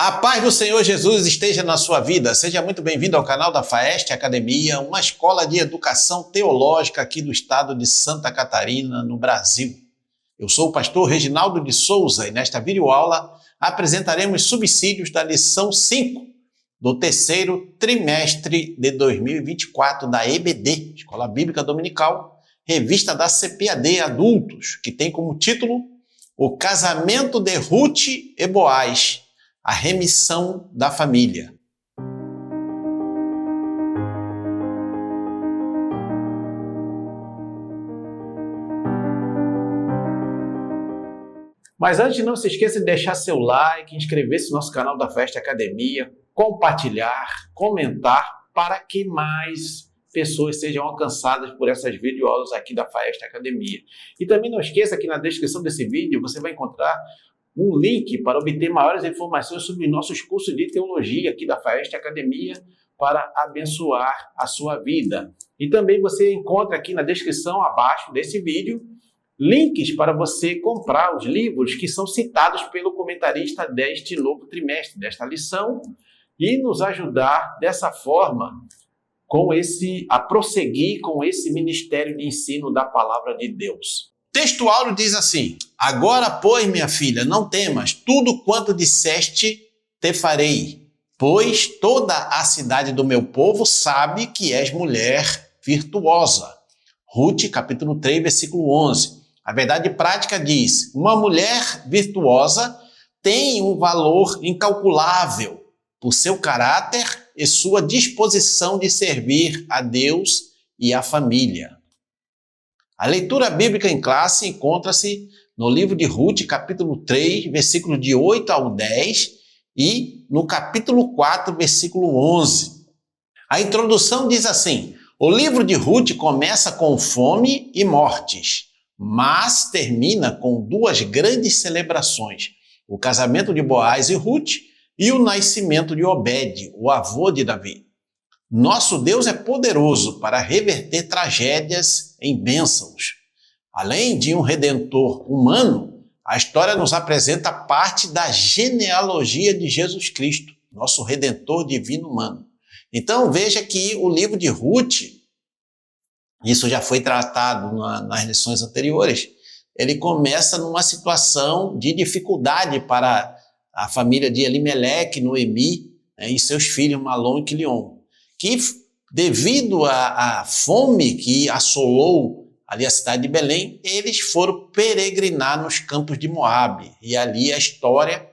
A paz do Senhor Jesus esteja na sua vida. Seja muito bem-vindo ao canal da Faeste Academia, uma escola de educação teológica aqui do estado de Santa Catarina, no Brasil. Eu sou o pastor Reginaldo de Souza e nesta videoaula apresentaremos subsídios da lição 5 do terceiro trimestre de 2024 da EBD, Escola Bíblica Dominical, revista da CPAD Adultos, que tem como título O Casamento de Ruth e Boaz, a remissão da família. Mas antes, não se esqueça de deixar seu like, inscrever-se no nosso canal da Faeste Academia, compartilhar, comentar, para que mais pessoas sejam alcançadas por essas videoaulas aqui da Faeste Academia. E também não esqueça que na descrição desse vídeo você vai encontrar um link para obter maiores informações sobre nossos cursos de teologia aqui da Faeste Academia para abençoar a sua vida. E também você encontra aqui na descrição abaixo desse vídeo links para você comprar os livros que são citados pelo comentarista deste novo trimestre, desta lição, e nos ajudar dessa forma a prosseguir com esse ministério de ensino da palavra de Deus. O texto áureo diz assim: Agora, pois, minha filha, não temas, tudo quanto disseste te farei, pois toda a cidade do meu povo sabe que és mulher virtuosa. Ruth, capítulo 3, versículo 11. A verdade prática diz: uma mulher virtuosa tem um valor incalculável por seu caráter e sua disposição de servir a Deus e a família. A leitura bíblica em classe encontra-se no livro de Ruth, capítulo 3, versículo de 8 ao 10 e no capítulo 4, versículo 11. A introdução diz assim: o livro de Ruth começa com fome e mortes, mas termina com duas grandes celebrações: o casamento de Boaz e Ruth e o nascimento de Obed, o avô de Davi. Nosso Deus é poderoso para reverter tragédias em bênçãos. Além de um redentor humano, a história nos apresenta parte da genealogia de Jesus Cristo, nosso redentor divino humano. Então veja que o livro de Ruth, isso já foi tratado nas lições anteriores, ele começa numa situação de dificuldade para a família de Elimeleque, Noemi, e seus filhos Malom e Quilion, que devido à fome que assolou ali a cidade de Belém, eles foram peregrinar nos campos de Moabe. E ali a história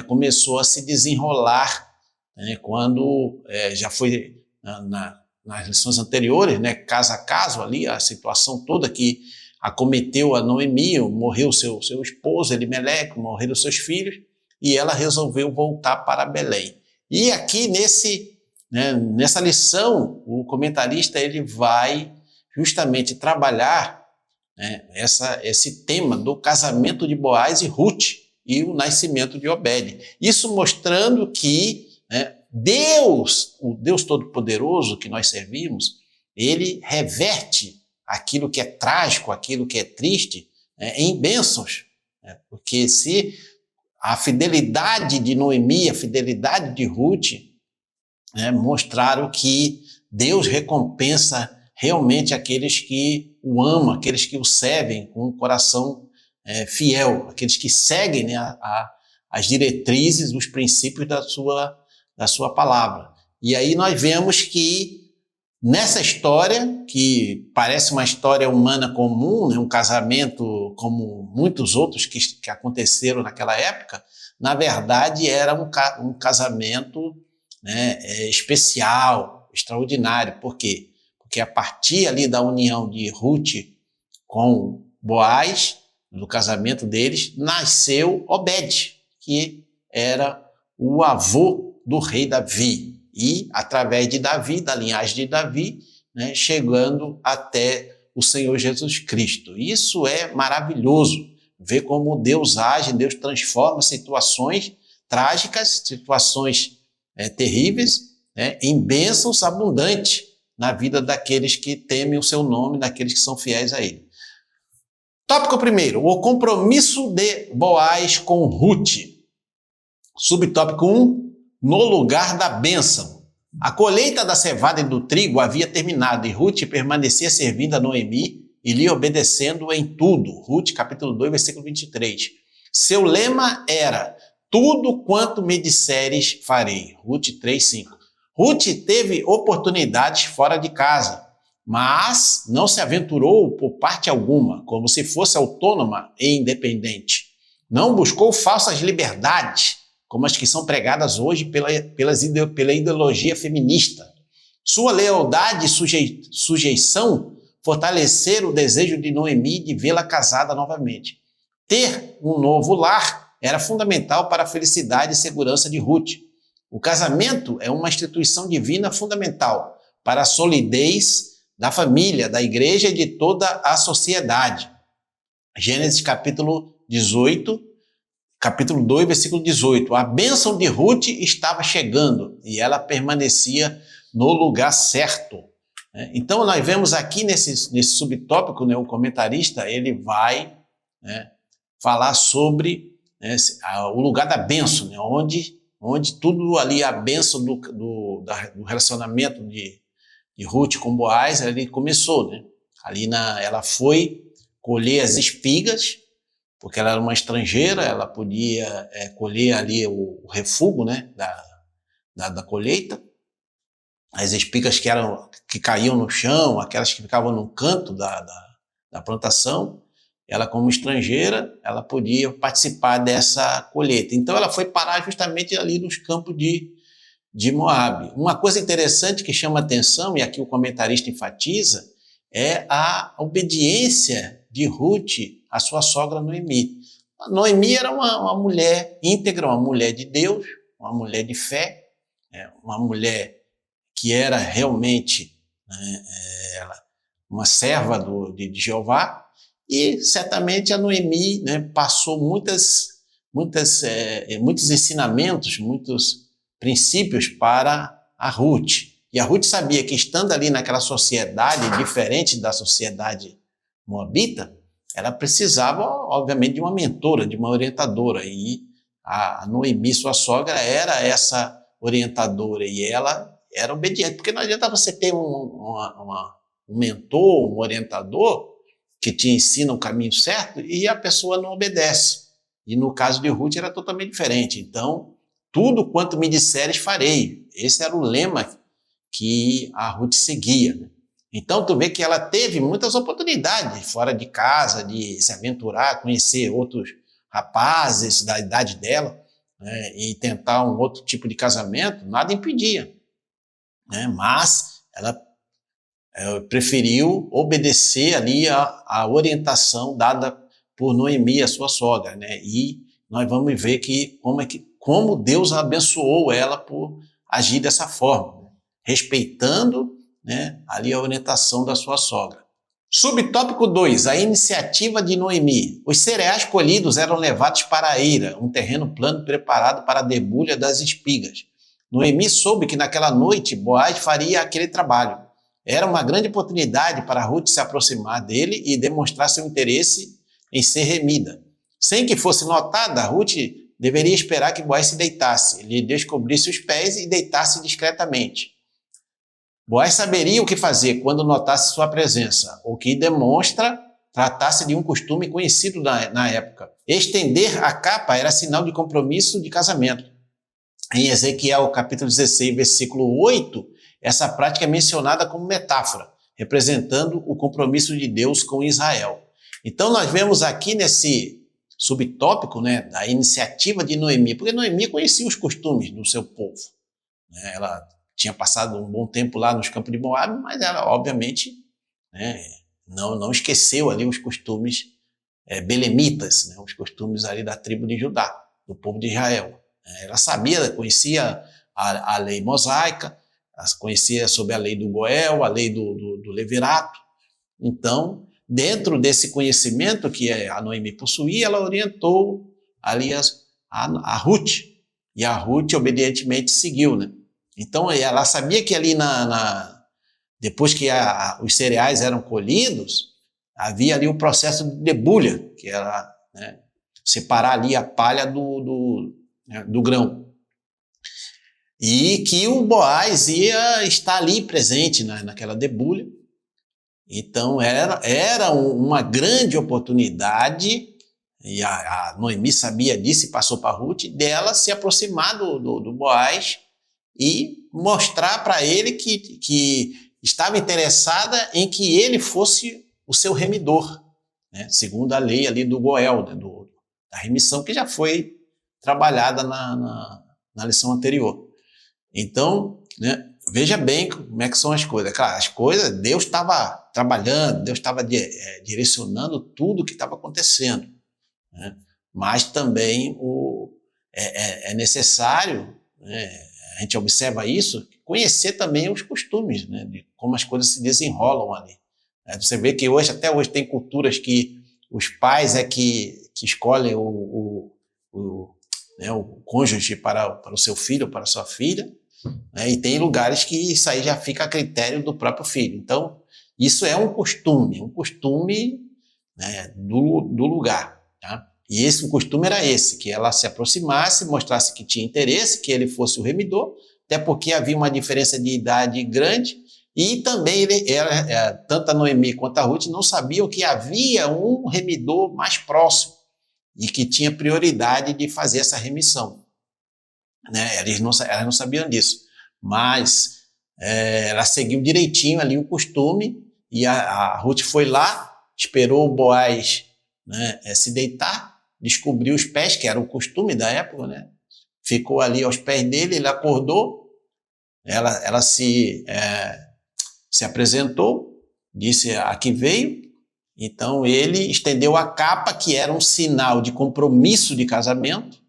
começou a se desenrolar, quando já foi nas lições anteriores, caso a caso ali, a situação toda que acometeu a Noemi, morreu seu esposo Elimeleque, morreram seus filhos, e ela resolveu voltar para Belém. E aqui nessa lição, o comentarista ele vai justamente trabalhar esse tema do casamento de Boaz e Ruth e o nascimento de Obed. Isso mostrando que Deus, o Deus Todo-Poderoso que nós servimos, ele reverte aquilo que é trágico, aquilo que é triste, em bênçãos. Porque se a fidelidade de Noemi, a fidelidade de Ruth, mostraram que Deus recompensa realmente aqueles que o amam, aqueles que o servem com um coração fiel, aqueles que seguem as diretrizes, os princípios da sua palavra. E aí nós vemos que nessa história, que parece uma história humana comum, um casamento como muitos outros que aconteceram naquela época, na verdade era um casamento especial, extraordinário. Por quê? Porque a partir ali da união de Ruth com Boaz, do casamento deles, nasceu Obed, que era o avô do rei Davi. E através de Davi, da linhagem de Davi, chegando até o Senhor Jesus Cristo. Isso é maravilhoso, ver como Deus age, Deus transforma situações trágicas, situações terríveis, em bênçãos abundantes na vida daqueles que temem o seu nome, daqueles que são fiéis a ele. Tópico primeiro, o compromisso de Boaz com Ruth. Subtópico 1, no lugar da bênção. A colheita da cevada e do trigo havia terminado e Ruth permanecia servindo a Noemi e lhe obedecendo em tudo. Ruth, capítulo 2, versículo 23. Seu lema era: tudo quanto me disseres farei. Ruth 3, 5. Ruth teve oportunidades fora de casa, mas não se aventurou por parte alguma, como se fosse autônoma e independente. Não buscou falsas liberdades, como as que são pregadas hoje pela ideologia feminista. Sua lealdade e sujeição fortaleceram o desejo de Noemi de vê-la casada novamente. Ter um novo lar era fundamental para a felicidade e segurança de Ruth. O casamento é uma instituição divina fundamental para a solidez da família, da igreja e de toda a sociedade. Gênesis capítulo 18, capítulo 2, versículo 18. A bênção de Ruth estava chegando e ela permanecia no lugar certo. Então, nós vemos aqui nesse subtópico, o comentarista ele vai falar sobre o lugar da bênção, onde tudo ali, a bênção do relacionamento de Ruth com Boaz, ele começou. Ali ela foi colher as espigas, porque ela era uma estrangeira, ela podia colher ali o refúgio da colheita, as espigas que caíam no chão, aquelas que ficavam no canto da plantação. Ela, como estrangeira, ela podia participar dessa colheita. Então ela foi parar justamente ali nos campos de Moabe. Uma coisa interessante que chama atenção, e aqui o comentarista enfatiza, é a obediência de Ruth à sua sogra Noemi. A Noemi era uma mulher íntegra, uma mulher de Deus, uma mulher de fé, uma mulher que era realmente uma serva de Jeová, e certamente a Noemi passou muitos ensinamentos, muitos princípios para a Ruth. E a Ruth sabia que, estando ali naquela sociedade diferente da sociedade moabita, ela precisava, obviamente, de uma mentora, de uma orientadora. E a Noemi, sua sogra, era essa orientadora e ela era obediente. Porque não adianta você ter um mentor, um orientador que te ensina o caminho certo e a pessoa não obedece. E no caso de Ruth era totalmente diferente. Então, tudo quanto me disseres farei. Esse era o lema que a Ruth seguia. Então, tu vê que ela teve muitas oportunidades fora de casa, de se aventurar, conhecer outros rapazes da idade dela, e tentar um outro tipo de casamento, nada impedia. Mas ela preferiu obedecer ali a orientação dada por Noemi, a sua sogra, E nós vamos ver como Deus abençoou ela por agir dessa forma, respeitando ali a orientação da sua sogra. Subtópico 2, a iniciativa de Noemi. Os cereais colhidos eram levados para a eira, um terreno plano preparado para a debulha das espigas. Noemi soube que naquela noite Boaz faria aquele trabalho. Era uma grande oportunidade para Ruth se aproximar dele e demonstrar seu interesse em ser remida. Sem que fosse notada, Ruth deveria esperar que Boaz se deitasse, lhe descobrisse os pés e deitasse discretamente. Boaz saberia o que fazer quando notasse sua presença, o que demonstra tratar-se de um costume conhecido na época. Estender a capa era sinal de compromisso de casamento. Em Ezequiel, capítulo 16, versículo 8, essa prática é mencionada como metáfora, representando o compromisso de Deus com Israel. Então, nós vemos aqui nesse subtópico, da iniciativa de Noemi, porque Noemi conhecia os costumes do seu povo. Ela tinha passado um bom tempo lá nos campos de Moabe, mas ela, obviamente, não esqueceu ali os costumes belemitas, os costumes ali da tribo de Judá, do povo de Israel. Ela conhecia a lei mosaica, conhecia sobre a lei do Goel, a lei do Levirato. Então, dentro desse conhecimento que a Noemi possuía, ela orientou ali a Ruth, e a Ruth obedientemente seguiu. Então, ela sabia que ali depois que os cereais eram colhidos, havia ali o processo de debulha, que era separar ali a palha né, do grão. E que o Boaz ia estar ali presente naquela debulha. Então era uma grande oportunidade, e a Noemi sabia disso e passou para Ruth, dela se aproximar do Boaz e mostrar para ele que estava interessada em que ele fosse o seu remidor, né? Segundo a lei ali do Goel, né? Da remissão, que já foi trabalhada na lição anterior. Então, né, veja bem como é que são as coisas. Claro, as coisas, Deus estava trabalhando, Deus estava direcionando tudo o que estava acontecendo, né? Mas também é necessário, né, a gente observa isso, conhecer também os costumes, né, de como as coisas se desenrolam ali. Você vê que até hoje tem culturas que os pais é que escolhem né, o cônjuge para o seu filho, para a sua filha, né, e tem lugares que isso aí já fica a critério do próprio filho. Então, isso é um costume, né, do lugar. Tá? E o costume era esse, que ela se aproximasse, mostrasse que tinha interesse, que ele fosse o remidor, até porque havia uma diferença de idade grande, e também tanto a Noemi quanto a Ruth não sabiam que havia um remidor mais próximo e que tinha prioridade de fazer essa remissão. Né? Elas não sabiam disso, mas ela seguiu direitinho ali o costume, e a Ruth foi lá, esperou o Boaz, né, se deitar, descobriu os pés, que era o costume da época, né? Ficou ali aos pés dele, ele acordou, ela se apresentou, disse a que veio, então ele estendeu a capa, que era um sinal de compromisso de casamento.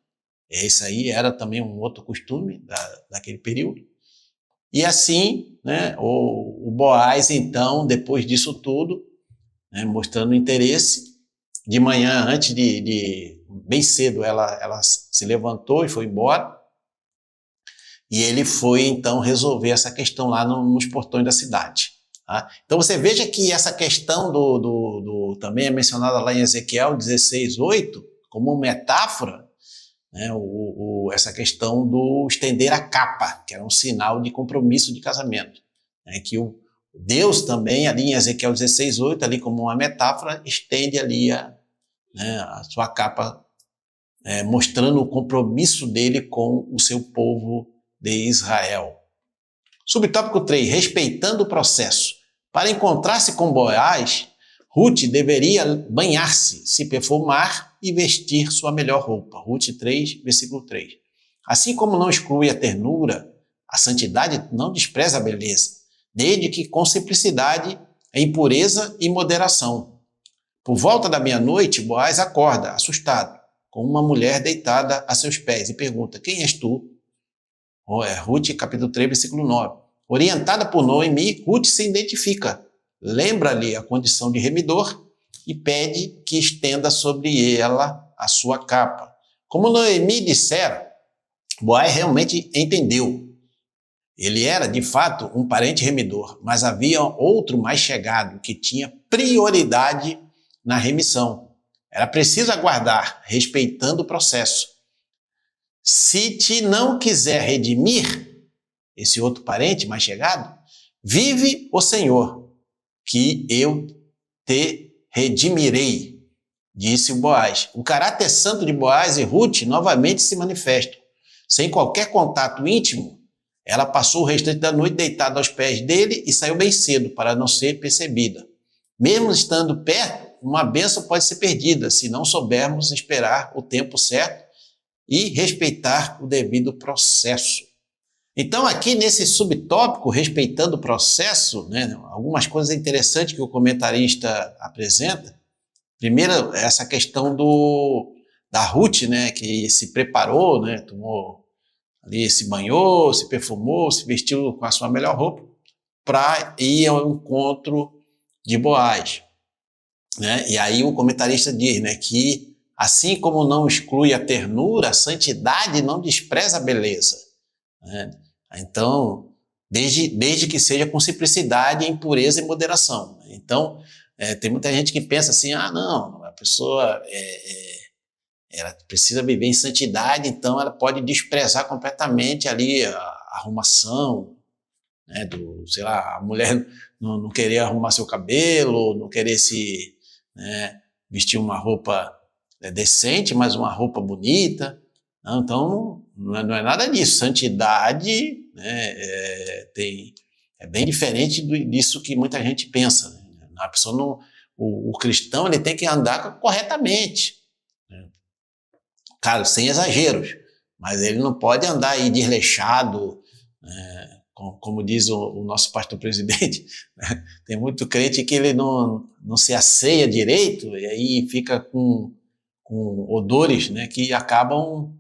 Esse aí era também um outro costume daquele período. E assim, né, o Boaz, então, depois disso tudo, né, mostrando interesse, de manhã, bem cedo, ela se levantou e foi embora. E ele foi, então, resolver essa questão lá nos portões da cidade. Tá? Então, você veja que essa questão também é mencionada lá em Ezequiel 16:8, como metáfora, né, essa questão do estender a capa, que era um sinal de compromisso de casamento. Né, que Deus também, ali em Ezequiel 16:8, ali como uma metáfora, estende ali a sua capa, mostrando o compromisso dele com o seu povo de Israel. Subtópico 3, respeitando o processo. Para encontrar-se com Boaz, Ruth deveria banhar-se, se perfumar e vestir sua melhor roupa. Ruth 3, versículo 3. Assim como não exclui a ternura, a santidade não despreza a beleza, desde que com simplicidade, em pureza e moderação. Por volta da meia-noite, Boaz acorda, assustado, com uma mulher deitada a seus pés e pergunta: quem és tu? Ruth, capítulo 3, versículo 9. Orientada por Noemi, Ruth se identifica, lembra-lhe a condição de remidor e pede que estenda sobre ela a sua capa. Como Noemi dissera, Boaz realmente entendeu. Ele era, de fato, um parente remidor, mas havia outro mais chegado que tinha prioridade na remissão. Era preciso aguardar, respeitando o processo. Se te não quiser redimir, esse outro parente mais chegado, vive o Senhor, que eu te redimirei, disse o Boaz. O caráter santo de Boaz e Ruth novamente se manifestam. Sem qualquer contato íntimo, ela passou o restante da noite deitada aos pés dele e saiu bem cedo para não ser percebida. Mesmo estando perto, uma bênção pode ser perdida se não soubermos esperar o tempo certo e respeitar o devido processo. Então, aqui nesse subtópico, respeitando o processo, né, algumas coisas interessantes que o comentarista apresenta. Primeiro, essa questão da Ruth, né, que se preparou, né, tomou ali, se banhou, se perfumou, se vestiu com a sua melhor roupa para ir ao encontro de Boaz. Né? E aí o comentarista diz, né, que assim como não exclui a ternura, a santidade não despreza a beleza. Né? Então, desde que seja com simplicidade, em pureza e moderação. Então, tem muita gente que pensa assim, não, a pessoa ela precisa viver em santidade, então ela pode desprezar completamente ali a arrumação, né, sei lá, a mulher não querer arrumar seu cabelo, não querer né, vestir uma roupa decente, mas uma roupa bonita. Não, então, não é nada disso. Santidade, né, é bem diferente disso que muita gente pensa, né? A pessoa não, o cristão ele tem que andar corretamente, né? Claro, sem exageros, mas ele não pode andar aí desleixado, né? Como diz o nosso pastor presidente, né? Tem muito crente que ele não se asseia direito e aí fica com odores, né, que acabam,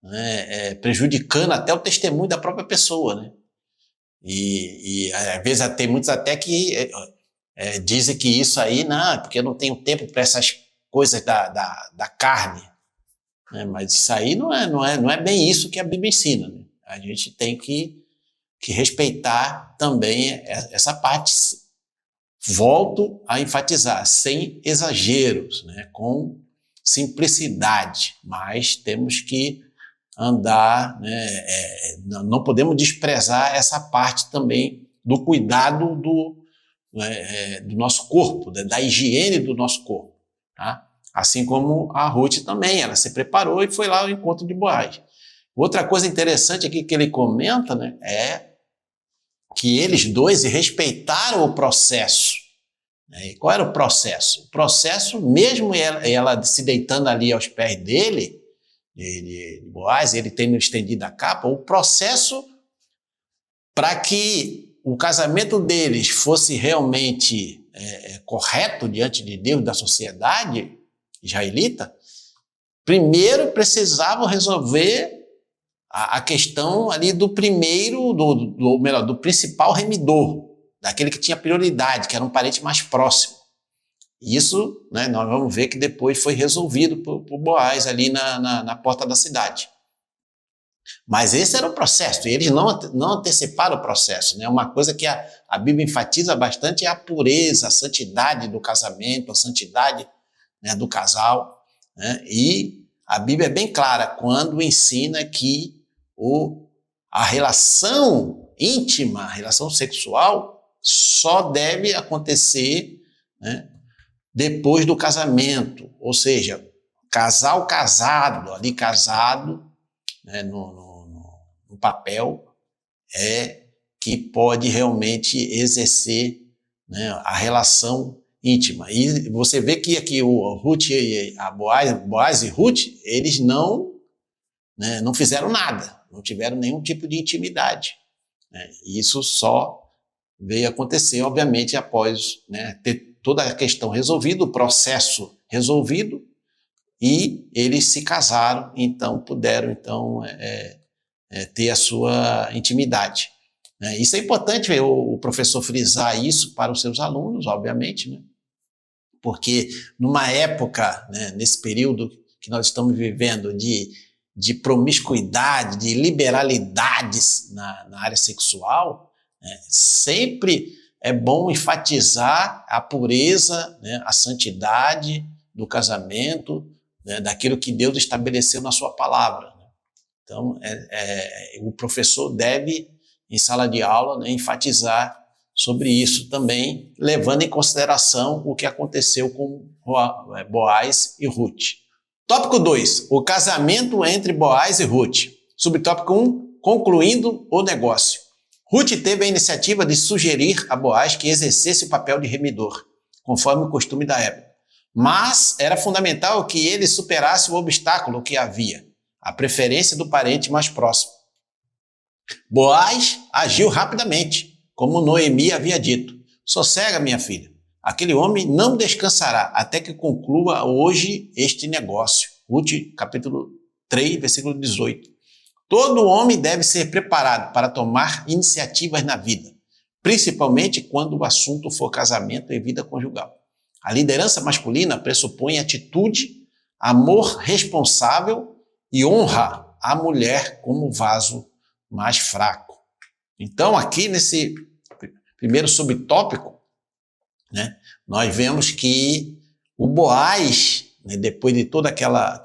né, prejudicando até o testemunho da própria pessoa, né? E às vezes tem muitos até que dizem que isso aí, não, porque eu não tenho tempo para essas coisas da carne, né? Mas isso aí não é bem isso que a Bíblia ensina, né? A gente tem que respeitar também essa parte. Volto a enfatizar, sem exageros, né? Com simplicidade, mas temos que andar, né? Não podemos desprezar essa parte também do cuidado do nosso corpo, da higiene do nosso corpo, tá? Assim como a Ruth também, ela se preparou e foi lá ao encontro de Boaz. Outra coisa interessante aqui que ele comenta, né, é que eles dois respeitaram o processo. E qual era o processo? O processo, mesmo ela se deitando ali aos pés dele, de Boaz, ele tendo estendido a capa, o processo para que o casamento deles fosse realmente correto diante de Deus, da sociedade israelita, primeiro precisavam resolver a questão ali do primeiro, do principal remidor, daquele que tinha prioridade, que era um parente mais próximo. Isso, né, nós vamos ver que depois foi resolvido por Boaz ali na porta da cidade. Mas esse era o processo, e eles não anteciparam o processo, né? Uma coisa que a Bíblia enfatiza bastante é a pureza, a santidade do casamento, a santidade, né, do casal, né? E a Bíblia é bem clara quando ensina que a relação íntima, a relação sexual, só deve acontecer, né, depois do casamento, ou seja, casal casado, ali casado, né, no papel, que pode realmente exercer, né, a relação íntima. E você vê que aqui o Ruth e a Boaz e Ruth, eles não fizeram nada, não tiveram nenhum tipo de intimidade, né? Isso só veio acontecer, obviamente, após, né, ter toda a questão resolvida, o processo resolvido, e eles se casaram, então puderam ter a sua intimidade, né? Isso é importante o professor frisar isso para os seus alunos, obviamente, né? Porque numa época, né, nesse período que nós estamos vivendo de promiscuidade, de liberalidades na área sexual, né, sempre é bom enfatizar a pureza, né, a santidade do casamento, né, daquilo que Deus estabeleceu na sua palavra, né? Então, o professor deve, em sala de aula, né, enfatizar sobre isso também, levando em consideração o que aconteceu com Boaz e Ruth. Tópico 2, o casamento entre Boaz e Ruth. Subtópico 1, concluindo o negócio. Ruth teve a iniciativa de sugerir a Boaz que exercesse o papel de remidor, conforme o costume da época. Mas era fundamental que ele superasse o obstáculo que havia, a preferência do parente mais próximo. Boaz agiu rapidamente, como Noemi havia dito. Sossega, minha filha. Aquele homem não descansará até que conclua hoje este negócio. Ruth, capítulo 3, versículo 18. Todo homem deve ser preparado para tomar iniciativas na vida, principalmente quando o assunto for casamento e vida conjugal. A liderança masculina pressupõe atitude, amor responsável e honra à mulher como vaso mais fraco. Então, aqui nesse primeiro subtópico, né, nós vemos que o Boaz, né, depois de toda aquela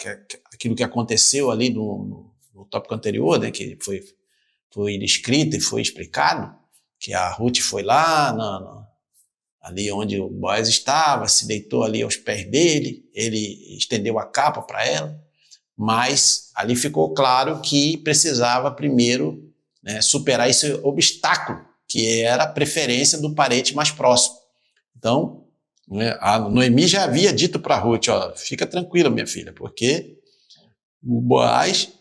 aquilo que aconteceu ali no tópico anterior, né, que foi escrito e foi explicado, que a Ruth foi lá ali onde o Boaz estava, se deitou ali aos pés dele, ele estendeu a capa para ela, mas ali ficou claro que precisava primeiro, né, superar esse obstáculo, que era a preferência do parente mais próximo. Então, né, a Noemi já havia dito para Ruth, ó, fica tranquila, minha filha, porque o Boaz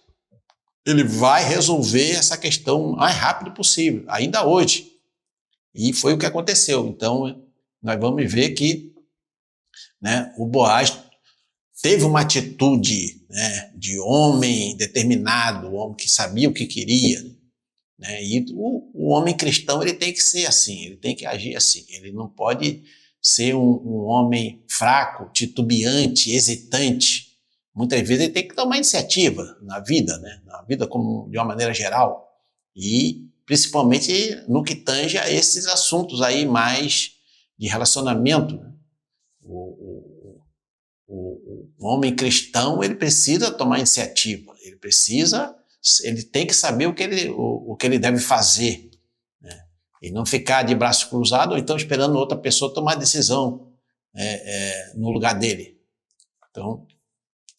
ele vai resolver essa questão o mais rápido possível, ainda hoje. E foi o que aconteceu. Então, nós vamos ver que, né, o Boaz teve uma atitude, né, de homem determinado, homem que sabia o que queria, né, e o homem cristão ele tem que ser assim, ele tem que agir assim, ele não pode ser um homem fraco, titubeante, hesitante. Muitas vezes ele tem que tomar iniciativa na vida, né, na vida como de uma maneira geral, e principalmente no que tange a esses assuntos aí mais de relacionamento, né? O homem cristão ele precisa tomar iniciativa, ele tem que saber o que ele deve fazer, né? E não ficar de braço cruzado ou então esperando outra pessoa tomar decisão no lugar dele. Então,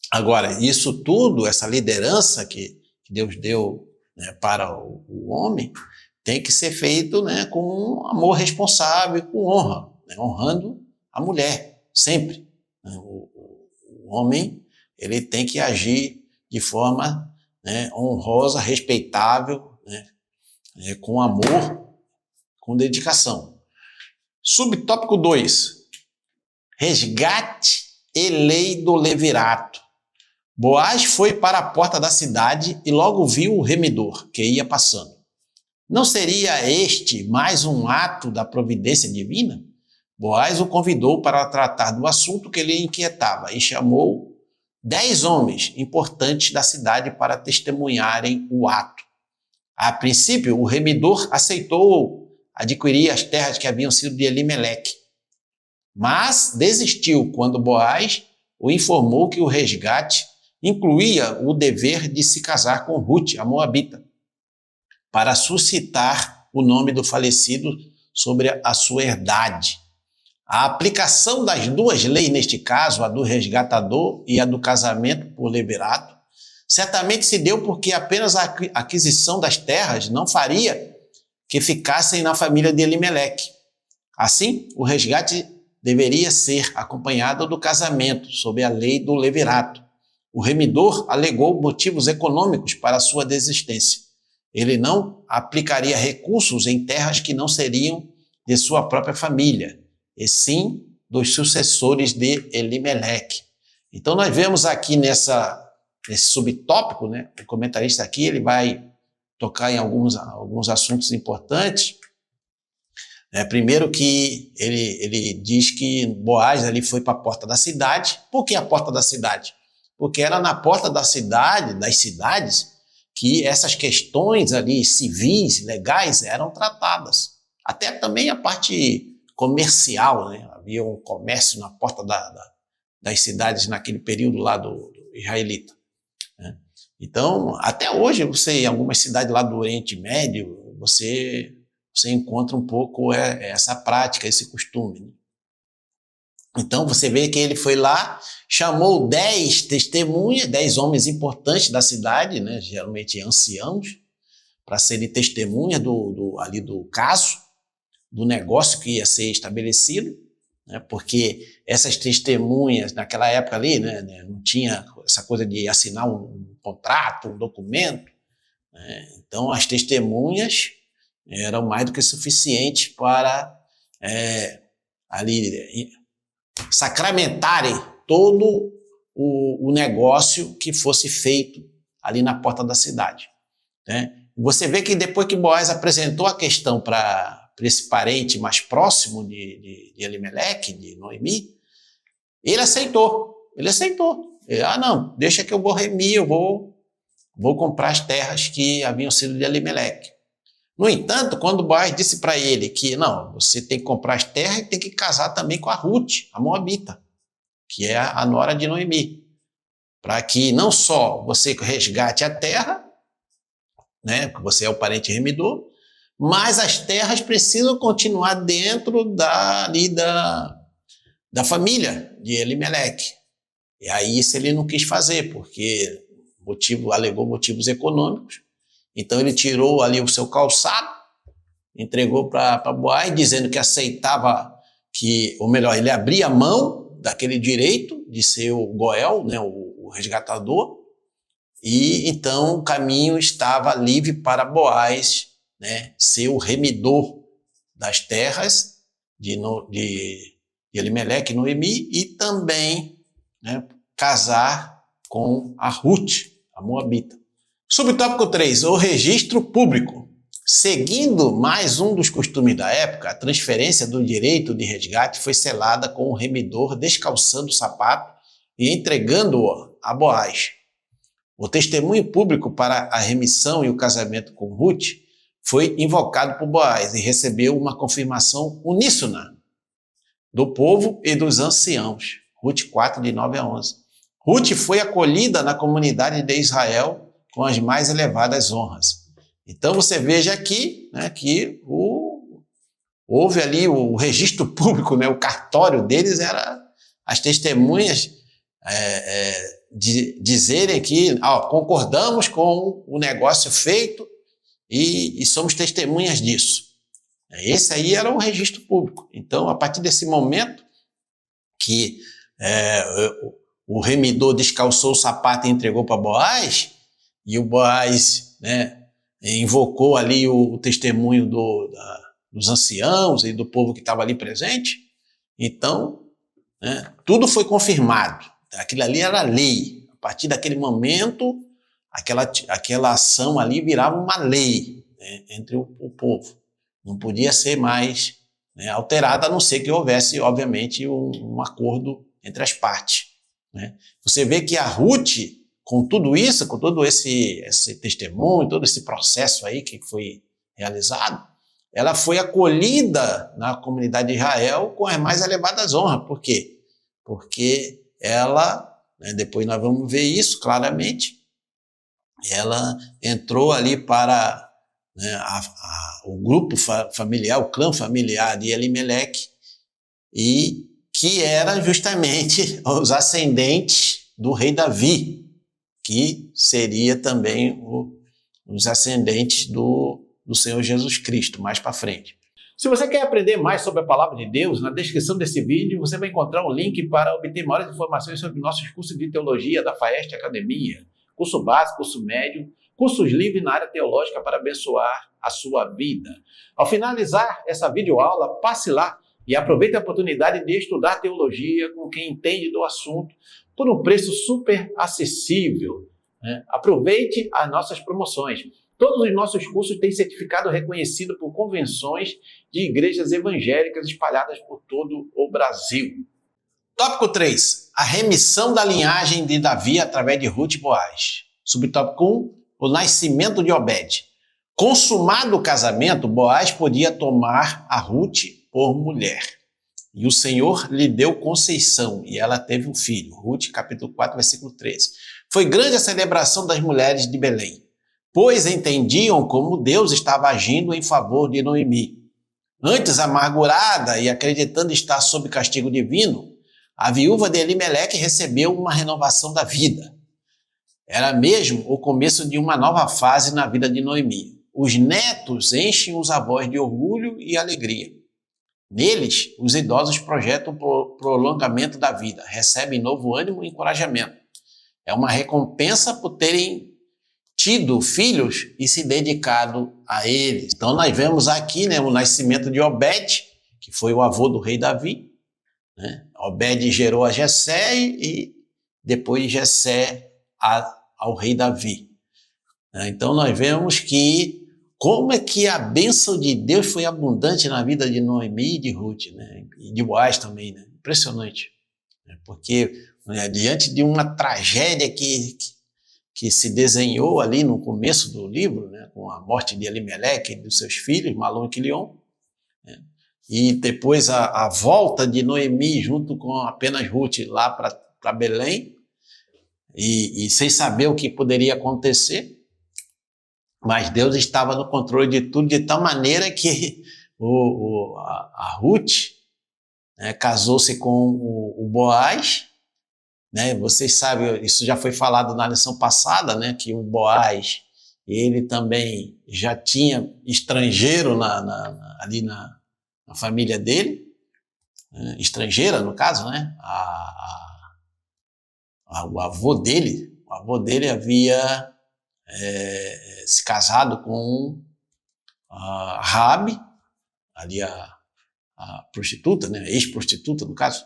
agora, isso tudo, essa liderança que Deus deu, né, para o homem, tem que ser feito, né, com amor responsável, com honra, né, honrando a mulher, sempre. O homem ele tem que agir de forma, né, honrosa, respeitável, né, com amor, com dedicação. Subtópico 2. Resgate e lei do levirato. Boaz foi para a porta da cidade e logo viu o remidor que ia passando. Não seria este mais um ato da providência divina? Boaz o convidou para tratar do assunto que lhe inquietava e chamou 10 homens importantes da cidade para testemunharem o ato. A princípio, o remidor aceitou adquirir as terras que haviam sido de Elimeleque, mas desistiu quando Boaz o informou que o resgate incluía o dever de se casar com Ruth, a moabita, para suscitar o nome do falecido sobre a sua herdade. A aplicação das duas leis, neste caso, a do resgatador e a do casamento por levirato, certamente se deu porque apenas a aquisição das terras não faria que ficassem na família de Elimeleque. Assim, o resgate deveria ser acompanhado do casamento, sob a lei do levirato. O remidor alegou motivos econômicos para a sua desistência. Ele não aplicaria recursos em terras que não seriam de sua própria família, e sim dos sucessores de Elimeleque. Então nós vemos aqui nesse subtópico, né, o comentarista aqui ele vai tocar em alguns assuntos importantes. Primeiro que ele diz que Boaz ali foi para a porta da cidade. Por que a porta da cidade? Porque era na porta da cidade, das cidades, que essas questões ali civis, legais, eram tratadas. Até também a parte comercial, né? Havia um comércio na porta das cidades naquele período lá do israelita, né? Então, até hoje, você em algumas cidades lá do Oriente Médio, você encontra um pouco essa prática, esse costume, né? Então, você vê que ele foi lá, chamou 10 testemunhas, 10 homens importantes da cidade, né, geralmente anciãos, para serem testemunhas ali do caso, do negócio que ia ser estabelecido, né, porque essas testemunhas, naquela época ali, né, não tinha essa coisa de assinar um contrato, um documento, né, então as testemunhas eram mais do que suficientes para ali sacramentarem todo o negócio que fosse feito ali na porta da cidade, né? Você vê que depois que Boaz apresentou a questão para esse parente mais próximo de Elimeleque, de Noemi, ele aceitou. Não, deixa que eu vou remir, eu vou comprar as terras que haviam sido de Elimeleque. No entanto, quando Boaz disse para ele que não, você tem que comprar as terras e tem que casar também com a Ruth, a moabita, que é a nora de Noemi. para que não só você resgate a terra, né, porque você é o parente remidor, mas as terras precisam continuar dentro da família de Elimeleque. E aí isso ele não quis fazer, porque alegou motivos econômicos. Então ele tirou ali o seu calçado, entregou para Boaz, dizendo que aceitava ou melhor, ele abria mão daquele direito de ser o Goel, né, o resgatador, e então o caminho estava livre para Boaz, né, ser o remidor das terras de Elimeleque e Noemi, e também, né, casar com a Ruth, a Moabita. Subtópico 3, o registro público. Seguindo mais um dos costumes da época, a transferência do direito de resgate foi selada com o remidor descalçando o sapato e entregando-o a Boaz. O testemunho público para a remissão e o casamento com Ruth foi invocado por Boaz e recebeu uma confirmação uníssona do povo e dos anciãos. Ruth 4, de 9 a 11. Ruth foi acolhida na comunidade de Israel com as mais elevadas honras. Então você veja aqui, né, que houve ali o registro público, né, o cartório deles era as testemunhas dizerem que concordamos com o negócio feito e somos testemunhas disso. Esse aí era o registro público. Então, a partir desse momento que o remidor descalçou o sapato e entregou para Boaz, e o Boaz, né, invocou ali o testemunho dos anciãos e do povo que estava ali presente, então, né, tudo foi confirmado. Aquilo ali era lei. A partir daquele momento, aquela ação ali virava uma lei, né, entre o povo. Não podia ser mais, né, alterada, a não ser que houvesse, obviamente, um acordo entre as partes, né. Você vê que a Ruth, com tudo isso, com todo esse testemunho, todo esse processo aí que foi realizado, ela foi acolhida na comunidade de Israel com as mais elevadas honras. Por quê? Porque ela, né, depois nós vamos ver isso claramente, ela entrou ali para, né, o grupo familiar, o clã familiar de Elimeleque, e que era justamente os ascendentes do rei Davi, que seria também os ascendentes do Senhor Jesus Cristo, mais para frente. Se você quer aprender mais sobre a Palavra de Deus, na descrição desse vídeo você vai encontrar um link para obter maiores informações sobre nossos cursos de teologia da Faeste Academia, curso básico, curso médio, cursos livres na área teológica para abençoar a sua vida. Ao finalizar essa videoaula, passe lá e aproveite a oportunidade de estudar teologia com quem entende do assunto por um preço super acessível, né? Aproveite as nossas promoções. Todos os nossos cursos têm certificado reconhecido por convenções de igrejas evangélicas espalhadas por todo o Brasil. Tópico 3. A remissão da linhagem de Davi através de Ruth e Boaz. Subtópico 1. O nascimento de Obed. Consumado o casamento, Boaz podia tomar a Ruth por mulher. E o Senhor lhe deu conceição, e ela teve um filho. Ruth, capítulo 4, versículo 13. Foi grande a celebração das mulheres de Belém, pois entendiam como Deus estava agindo em favor de Noemi. Antes amargurada e acreditando estar sob castigo divino, a viúva de Elimeleque recebeu uma renovação da vida. Era mesmo o começo de uma nova fase na vida de Noemi. Os netos enchem os avós de orgulho e alegria. Neles, os idosos projetam o prolongamento da vida, recebem novo ânimo e encorajamento. É uma recompensa por terem tido filhos e se dedicado a eles. Então nós vemos aqui, né, o nascimento de Obed, que foi o avô do rei Davi, né? Obed gerou a Jessé e depois Jessé ao rei Davi. Então nós vemos que como é que a bênção de Deus foi abundante na vida de Noemi e de Ruth, né? E de Boaz também, né? Impressionante. Porque, né, diante de uma tragédia que se desenhou ali no começo do livro, né, com a morte de Elimeleque e dos seus filhos, Malom e Quilion, né, e depois a volta de Noemi junto com apenas Ruth lá para Belém, e sem saber o que poderia acontecer, mas Deus estava no controle de tudo, de tal maneira que a Ruth, né, casou-se com o Boaz, né? Vocês sabem, isso já foi falado na lição passada, né, que o Boaz, ele também já tinha estrangeiro ali na família dele, estrangeira no caso, né? O avô dele havia se casado com a Raabe, ali a prostituta, né? Ex-prostituta no caso.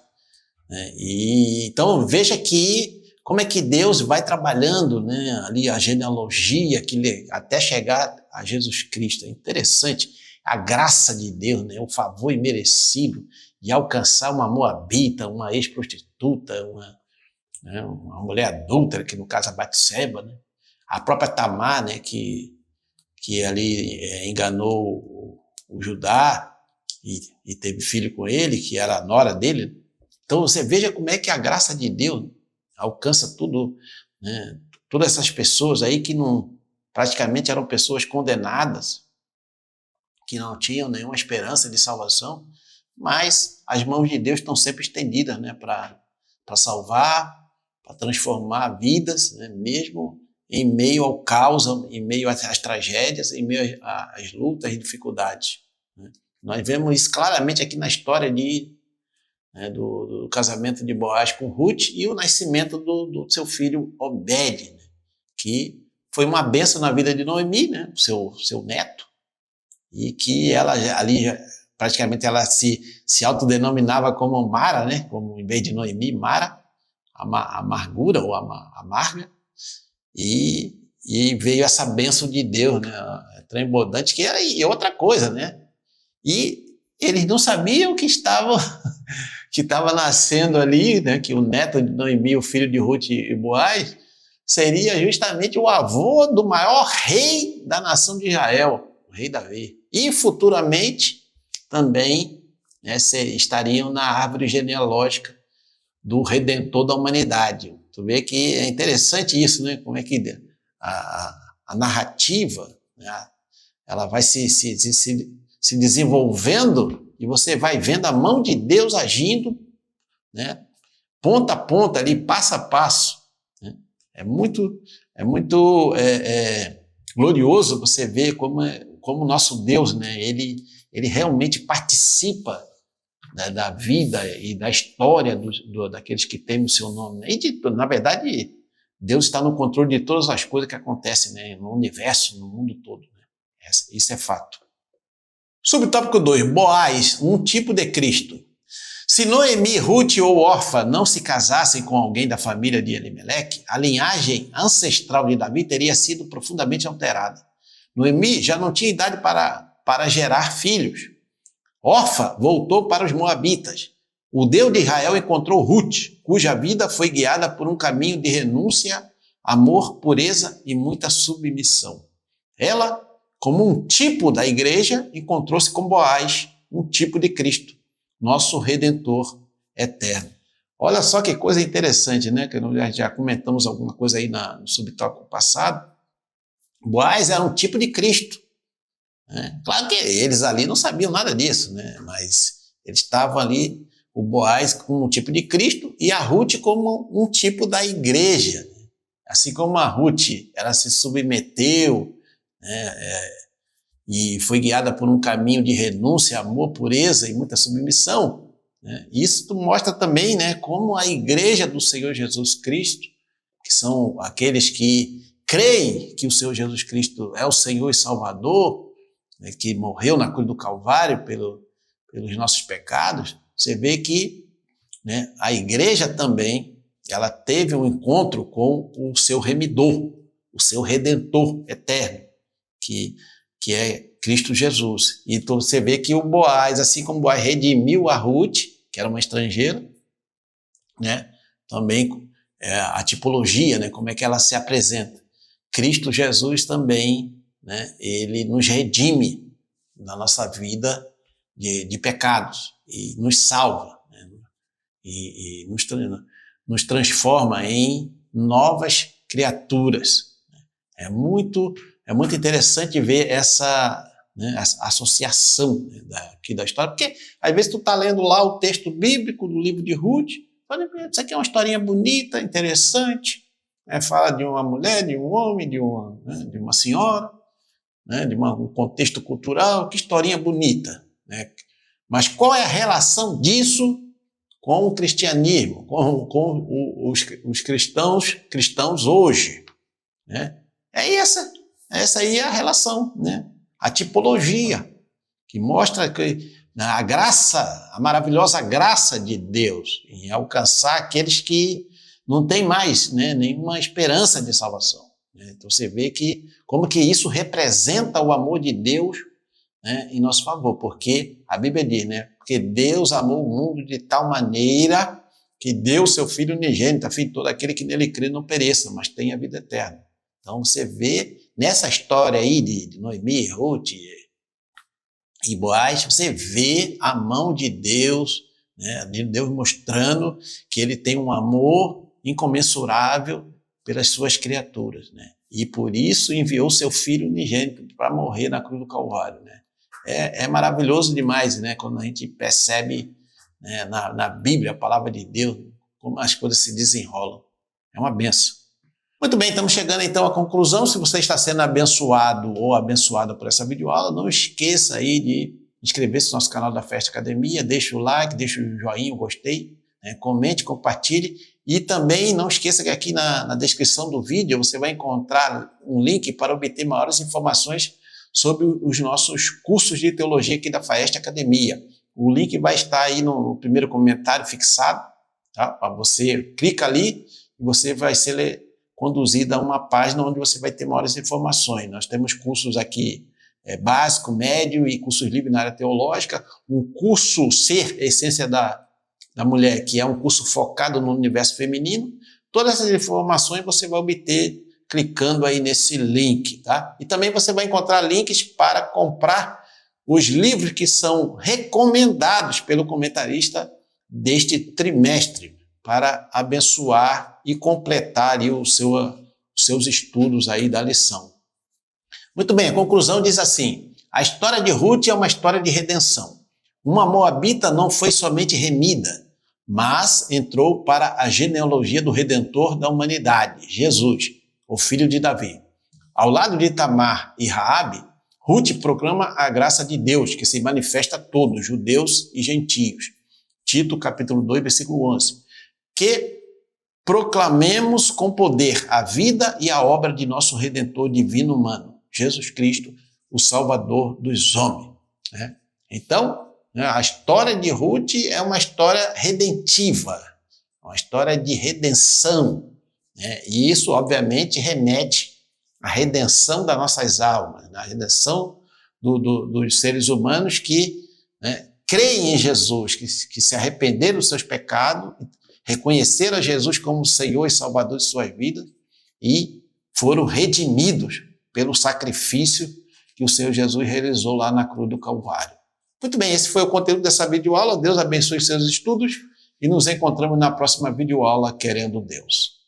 E então veja que como é que Deus vai trabalhando, né, ali a genealogia até chegar a Jesus Cristo. É interessante a graça de Deus, né, o favor imerecido de alcançar uma moabita, uma ex-prostituta, uma mulher adúltera, que no caso a Batseba, né, a própria Tamar, né, que ali enganou o Judá e teve filho com ele, que era a nora dele. Então você veja como é que a graça de Deus alcança tudo, né? Todas essas pessoas aí que não, praticamente eram pessoas condenadas, que não tinham nenhuma esperança de salvação, mas as mãos de Deus estão sempre estendidas, né, para salvar, para transformar vidas, né, mesmo em meio ao caos, em meio às tragédias, em meio às lutas e dificuldades, né? Nós vemos isso claramente aqui na história do casamento de Boaz com Ruth e o nascimento do seu filho Obed, né, que foi uma bênção na vida de Noemi, né, seu neto, e que ela ali praticamente ela se autodenominava como Mara, né, como em vez de Noemi, Mara, amargura ou amarga, e veio essa bênção de Deus, né, transbordante, que era e outra coisa, né, e eles não sabiam que estava nascendo ali, né, que o neto de Noemi, o filho de Ruth e Boaz, seria justamente o avô do maior rei da nação de Israel, o rei Davi. E futuramente também, né, estariam na árvore genealógica do Redentor da humanidade. Tu vê que é interessante isso, né? Como é que a narrativa, né, ela vai se desenvolvendo e você vai vendo a mão de Deus agindo, né, ponta a ponta ali, passo a passo, né? É muito glorioso você ver como o nosso Deus, né, ele realmente participa, né, da vida e da história daqueles que temem o seu nome, né? Na verdade, Deus está no controle de todas as coisas que acontecem, né, no universo, no mundo todo, né? Isso é fato. Subtópico 2, Boaz, um tipo de Cristo. Se Noemi, Ruth ou Orfa não se casassem com alguém da família de Elimeleque, a linhagem ancestral de Davi teria sido profundamente alterada. Noemi já não tinha idade para gerar filhos. Orfa voltou para os moabitas. O Deus de Israel encontrou Ruth, cuja vida foi guiada por um caminho de renúncia, amor, pureza e muita submissão. Ela, como um tipo da igreja, encontrou-se com Boaz, um tipo de Cristo, nosso Redentor eterno. Olha só que coisa interessante, né? Que nós já comentamos alguma coisa aí no subtópico passado. Boaz era um tipo de Cristo, né? Claro que eles ali não sabiam nada disso, né? Mas eles estavam ali, o Boaz como um tipo de Cristo e a Ruth como um tipo da igreja. Assim como a Ruth, ela se submeteu, né, e foi guiada por um caminho de renúncia, amor, pureza e muita submissão, né? Isso mostra também, né, como a igreja do Senhor Jesus Cristo, que são aqueles que creem que o Senhor Jesus Cristo é o Senhor e Salvador, né, que morreu na cruz do Calvário pelos nossos pecados, você vê que, né, a igreja também ela teve um encontro com o seu remidor, o seu Redentor eterno, que é Cristo Jesus. Então você vê que o Boaz, assim como o Boaz redimiu a Ruth, que era uma estrangeira, né, também a tipologia, né, como é que ela se apresenta. Cristo Jesus também, né, ele nos redime na nossa vida de pecados e nos salva, né, e nos transforma em novas criaturas. É muito interessante ver essa associação aqui da história, porque às vezes tu está lendo lá o texto bíblico do livro de Ruth, fala, isso aqui é uma historinha bonita, interessante, fala de uma mulher, de um homem, de uma senhora, de um contexto cultural, que historinha bonita. Mas qual é a relação disso com o cristianismo, com os cristãos hoje? Essa aí é a relação, a tipologia, que mostra que a maravilhosa graça de Deus em alcançar aqueles que não têm mais nenhuma esperança de salvação. Então você vê como que isso representa o amor de Deus em nosso favor, porque a Bíblia diz, porque Deus amou o mundo de tal maneira que deu o seu Filho unigênito, a fim de todo aquele que nele crê não pereça, mas tenha vida eterna. Então você vê nessa história aí de Noemi, Ruth e Boaz, você vê a mão de Deus, Deus mostrando que ele tem um amor incomensurável pelas suas criaturas, e por isso enviou seu Filho unigênito para morrer na cruz do Calvário. É maravilhoso demais, quando a gente percebe na Bíblia, a palavra de Deus, como as coisas se desenrolam. É uma benção. Muito bem, estamos chegando então à conclusão. Se você está sendo abençoado ou abençoada por essa videoaula, não esqueça aí de inscrever-se no nosso canal da Festa Academia, deixa o like, deixa o joinha, o gostei, comente, compartilhe, e também não esqueça que aqui na descrição do vídeo você vai encontrar um link para obter maiores informações sobre os nossos cursos de teologia aqui da Festa Academia. O link vai estar aí no primeiro comentário fixado, tá? Você clica ali e você vai ser conduzido a uma página onde você vai ter maiores informações. Nós temos cursos aqui básico, médio e cursos livres na área teológica, um curso Ser, Essência da Mulher, que é um curso focado no universo feminino. Todas essas informações você vai obter clicando aí nesse link, tá? E também você vai encontrar links para comprar os livros que são recomendados pelo comentarista deste trimestre para abençoar e completar aí os seus estudos aí da lição. Muito bem, a conclusão diz assim: a história de Ruth é uma história de redenção. Uma moabita não foi somente remida, mas entrou para a genealogia do Redentor da humanidade, Jesus, o filho de Davi. Ao lado de Tamar e Raabe, Ruth proclama a graça de Deus, que se manifesta a todos, judeus e gentios. Tito, capítulo 2, versículo 11. Que proclamemos com poder a vida e a obra de nosso Redentor divino humano, Jesus Cristo, o Salvador dos homens. Então, a história de Ruth é uma história redentiva, uma história de redenção. E isso, obviamente, remete à redenção das nossas almas, à redenção dos seres humanos que creem em Jesus, que se arrependeram dos seus pecados, reconheceram a Jesus como Senhor e Salvador de suas vidas e foram redimidos pelo sacrifício que o Senhor Jesus realizou lá na cruz do Calvário. Muito bem, esse foi o conteúdo dessa videoaula. Deus abençoe seus estudos e nos encontramos na próxima videoaula, querendo Deus.